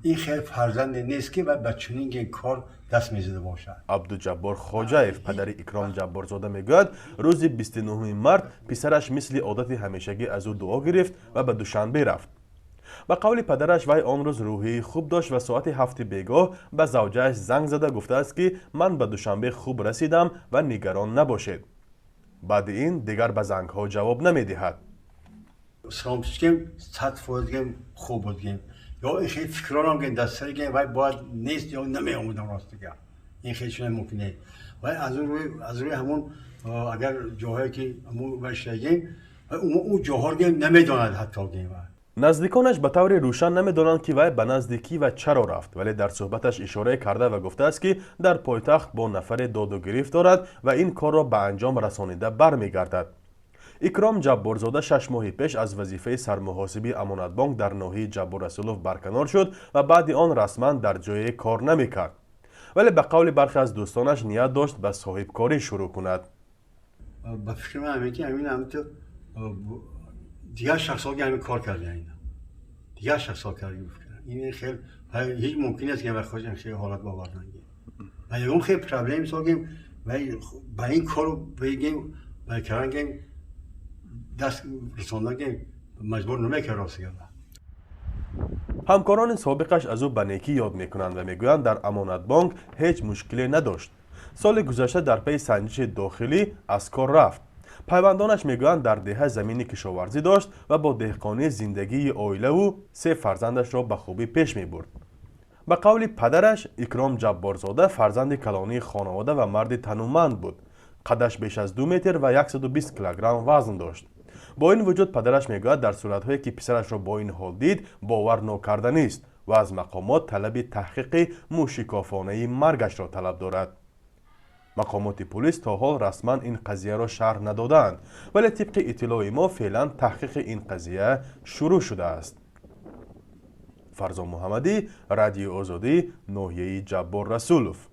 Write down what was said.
این خیلی فرزند نیست که و به چنین کار دست میزده باشد. عبدالجبار خوجاєв پدر اکرام جبارزاده میگوید روز 29 مارت پسرش مثل عادت همیشگی از او دعا گرفت و به دوشنبه رفت. به قول پدرش وی آن روز روحی خوب داشت و ساعت 7 بیگاه به زوجهش زنگ زده گفته است که من به دوشنبه خوب رسیدم و نگران نباشید. بعد این دیگر به زنگ ها جواب نمیدهد. سلامتشگیم 100% خوب بودیم یا این خیلی فکران هم دست سر گیم و باید نیست یا نمی آمودم راست دیگه این خیلی شده ممکنه و از روی همون اگر جاهایی که همون بشتگیم اون جاها رو گیم نمیداند حتی گیم. نزدیکانش به طور روشن نمیدانند که وی به نزدیکی و چرا رفت، ولی در صحبتش اشاره کرده و گفته است که در پایتخت با نفر داد و گریفت دارد و این کار را به انجام رسانیده برمیگردد. اکرام جبارزاده 6 ماه پیش از وظیفه سرمحاسبی امانت بانک در ناحیه جبار رسولوف برکنار شد و بعد آن رسما در جای کار نمیکرد، ولی به قول برخی از دوستانش نیت داشت به صاحب کاری شروع کند. به فکر من همین که همین تو دیگر شخصا که همین کار کرده اینا دیگر شخصا کرده این خیلی هیچ ممکن است که به خودش خیلی حالت باور نگیره و یکم خیلی پرابلم ساگیم و با این کارو بگیم و کردن دست رساندن مجبور نمیکنه راست کرده. همکاران سابقش از او به نیکی یاد میکنند و میگویند در امانت بانک هیچ مشکلی نداشت. سال گذشته در پی سنجش داخلی از کار رفت. پیوندانش میگویند در دهه زمینی کشاورزی داشت و با دهقانی زندگی عائله و 3 فرزندش را به خوبی پیش میبرد. به قول پدرش اکرام جبارزاده فرزند کلانی خانواده و مرد تنومند بود. قدش بیش از 2 متر و 120 کیلوگرم وزن داشت. با این وجود پدرش میگوید در صورتهایی که پسرش را با این حال دید باور نکردنی است و از مقامات طلب تحقیق موشکافانه مرگش را طلب دارد. مقامات پلیس تا حال رسما این قضیه را شرح ندادند، ولی طبق اطلاع ما فعلا تحقیق این قضیه شروع شده است. فرزان محمدی، رادیو آزادی، ناحیه جبار رسولوف.